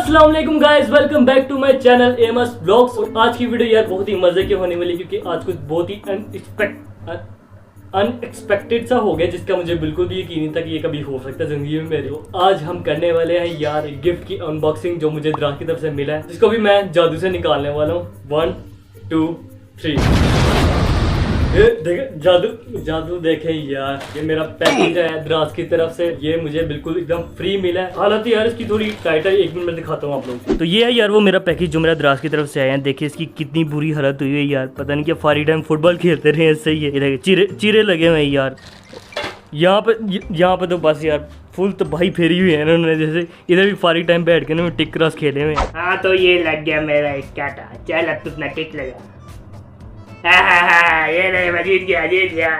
अस्सलाम वालेकुम guys, welcome back to my channel MS vlogs. और आज की वीडियो यार बहुत ही मजे की होने वाली, क्योंकि आज कुछ बहुत ही अनएक्सपेक्टेड सा हो गया, जिसका मुझे बिल्कुल भी यकीन नहीं था कि ये कभी हो सकता है जिंदगी में मेरे। आज हम करने वाले हैं यार गिफ्ट की अनबॉक्सिंग, जो मुझे दराज की तरफ से मिला है, जिसको भी मैं जादू से निकालने वाला हूँ। 1 2 3 जादू देखे यार, ये मेरा पैकेज है दराज की तरफ से। ये मुझे बिल्कुल एकदम फ्री मिला है। हालांकि यार इसकी थोड़ी टाइट है, 1 मिनट में दिखाता हूँ आप लोगों को। तो ये है यार वो मेरा पैकेज जो मेरा दराज की तरफ से आया है। देखिए इसकी कितनी बुरी हालत हुई है यार, पता नहीं क्या फारी टाइम फुटबॉल खेलते रहे इससे। ये चीरे लगे हुए हैं यार यहाँ पे तो बस यार फुल तबाही फेरी हुई है इन्होंने। जैसे इधर भी फारी टाइम बैठ के ना टिक क्रॉस खेले हुए। हाँ तो ये लग गया मेरा एक काटा। चल अब तो अपना टिक लगा। ये नहीं जीत गया।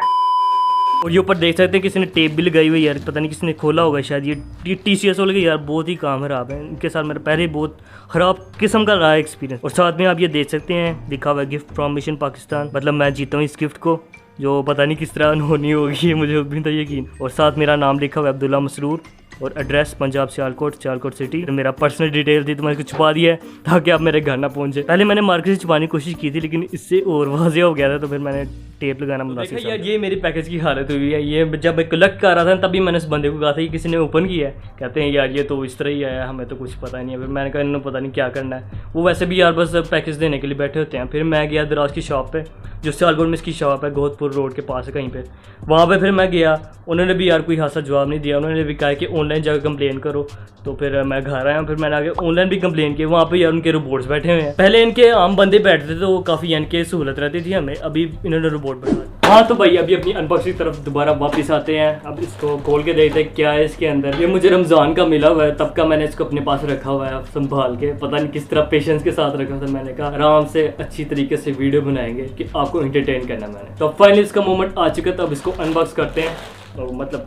और ये ऊपर देख सकते हैं किसी ने टेप भी लगाई हुई है यार, पता नहीं किसने खोला होगा शायद। ये TCS वाले यार बहुत ही काम खराब है, इनके साथ मेरा पहले बहुत खराब किस्म का रहा है एक्सपीरियंस। और साथ में आप ये देख सकते हैं लिखा हुआ है गिफ्ट फ्रॉम मिशन पाकिस्तान, मतलब मैं जीता हूँ इस गिफ्ट को, जो पता नहीं किस तरह होनी होगी, मुझे अभी तो यकीन। और साथ मेरा नाम लिखा हुआ है अब्दुल्ला मसरूर, और एड्रेस पंजाब सियालकोट सिटी। मेरा पर्सनल डिटेल थी तो मैंने छुपा दिया है ताकि आप मेरे घर ना पहुंचे। पहले मैंने मार्केट से छुपाने की कोशिश की थी, लेकिन इससे और वाज़ेह हो गया था, तो फिर मैंने टेप लगाना मुनासिब समझा। यार ये मेरी पैकेज की हालत हुई है। ये जब मैं कलेक्ट कर रहा था तभी मैंने उस बंदे को कहा था कि किसी ने ओपन किया है। कहते हैं यार ये तो इस तरह ही आया, हमें तो कुछ पता नहीं है। फिर मैंने कहा इन्होंने पता नहीं क्या करना है। वो वैसे भी यार बस पैकेज देने के लिए बैठे होते हैं। फिर मैं गया दराज की शॉप पे, जो सियालकोट में इसकी शॉप है, गोहतपुर रोड के पास है कहीं पे। वहाँ पे फिर मैं गया, उन्होंने भी यार कोई खासा जवाब नहीं दिया। उन्होंने भी कहा कि ऑनलाइन जाकर कंप्लेन करो। तो फिर मैं घर आया, फिर मैंने आगे ऑनलाइन भी कंप्लेन किया। वहाँ पे यार उनके रोबोट्स बैठे हुए हैं। पहले इनके आम बंदे बैठते थे तो काफ़ी यानी कि सहूलत रहती थी हमें, अभी इन्होंने रोबोट बैठा। हाँ तो भाई अभी अपनी अनबॉक्सिंग तरफ दोबारा वापस आते हैं। अब इसको खोल के देखते हैं क्या है इसके अंदर। ये मुझे रमज़ान का मिला हुआ है, तब का मैंने इसको अपने पास रखा हुआ है संभाल के। पता नहीं किस तरह पेशेंस के साथ रखा था। मैंने कहा आराम से अच्छी तरीके से वीडियो बनाएंगे कि आपको इंटरटेन करना मैंने। तो फाइनली इसका मोमेंट आ चुका था। अब इसको अनबॉक्स करते हैं, तो मतलब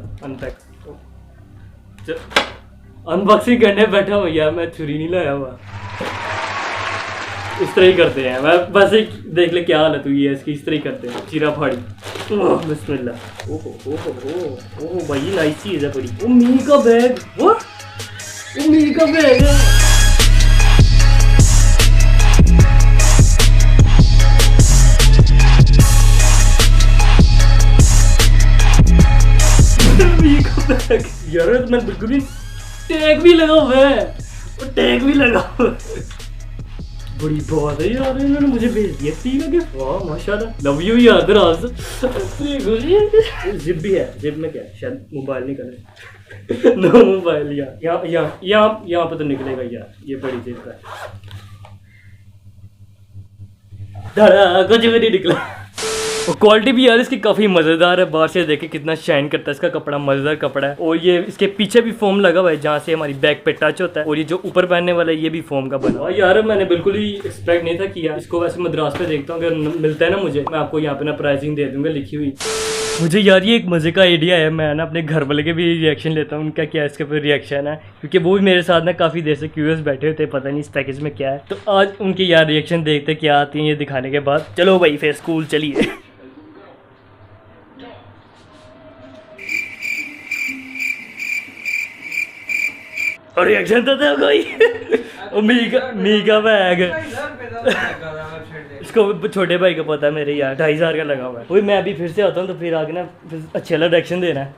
अनबॉक्सिंग करने बैठा हुआ यार, मैं छुरी नहीं लाया हुआ। इस तरह ही करते हैं, मैं बस एक देख ले क्या हालत हुई है इसकी। इस तरह ही करते हैं, चीरा फाड़ी। बिस्मिल्लाह। ओहो भाई नाइस चीज़ है बड़ी। ओ मी का बैग, वो मी का बैग है। यार मैं बिल्कुल भी टैग भी लगा हुआ है, और टैग भी लगा हुआ है। बड़ी बात है यार, इन्होंने मुझे भेज दिया सी का गिफ्ट। वाह माशाल्लाह, लव यू यार दराज। जिप भी है, जिप में क्या है, शायद मोबाइल निकल रहा है। नो मोबाइल यार, यहाँ पे तो निकलेगा यार, ये बड़ी जिप का कुछ भी नहीं निकला। और क्वालिटी भी यार इसकी काफ़ी मज़ेदार है। बाहर से देखे कितना शाइन करता है इसका कपड़ा, मज़ेदार कपड़ा है। और ये इसके पीछे भी फोम लगा हुआ है, जहाँ से हमारी बैक पे टच होता है। और ये जो ऊपर पहनने वाला है ये भी फोम का बना हुआ है। यार मैंने बिल्कुल ही एक्सपेक्ट नहीं था कि यार इसको वैसे मद्रास पे देखता हूँ, अगर मिलता है ना मुझे, मैं आपको यहाँ पे ना प्राइसिंग दे दूँगा लिखी हुई। मुझे यार ये एक मज़े का आइडिया है। मैं ना अपने घर वाले के भी रिएक्शन लेता हूँ, उनका क्या इसके ऊपर रिएक्शन है, क्योंकि वो भी मेरे साथ ना काफ़ी देर से क्यूरियस बैठे होते, पता नहीं इस पैकेज में क्या है। तो आज उनके यार रिएक्शन देखते क्या आती हैं ये दिखाने के बाद। चलो भाई फिर स्कूल चलिए। और रिएक्शन तो था कोई। मी का बैग इसको छोटे भाई का पता है, मेरे यार 2500 का लगा हुआ है। वही मैं अभी फिर से आता हूँ, तो फिर आगे ना फिर अच्छे वाला रिएक्शन देना है।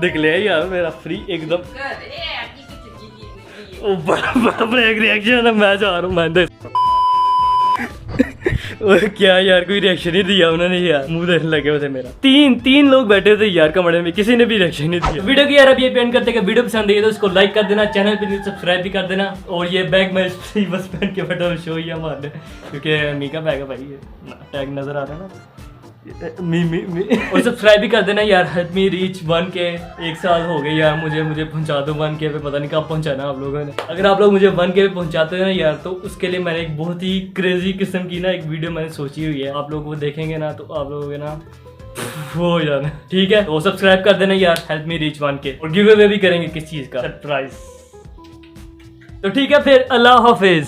देख ले यार मेरा फ्री एकदम। ओ बड़ा एक रिएक्शन है, मैं जा रहा हूँ। मैं क्या यार कोई रिएक्शन नहीं दिया उन्होंने यार, मुंह देखने लगे हुए थे मेरा। तीन लोग बैठे थे यार कमरे में, किसी ने भी रिएक्शन नहीं दिया। वीडियो की यार अब ये पेंट करते हैं। वीडियो पसंद आई तो उसको लाइक कर देना, चैनल पे सब्सक्राइब भी कर देना। और ये बैग मैं बस पेंट के फटो शो ही हमारे, क्योंकि मी का बैग है भाई, ये टैग नजर आ रहा है ना। मी और सब्सक्राइब भी कर देना यार। Help me reach 1K। 1 साल हो गए यार, मुझे पहुंचा दो 1K पे। पता नहीं कब पहुंचाना आप लोगों ने। अगर आप लोग मुझे 1K पे पहुंचाते हैं ना यार, तो उसके लिए मैंने एक बहुत ही क्रेजी किस्म की ना एक वीडियो मैंने सोची हुई है। आप लोग वो देखेंगे ना तो आप लोगों के ना वो हो जाना, ठीक है। तो सब्सक्राइब कर देना यार, हेल्प मी रीच 1K। और गिव अवे भी करेंगे किस चीज़ का, सरप्राइज। तो ठीक है फिर, अल्लाह हाफिज।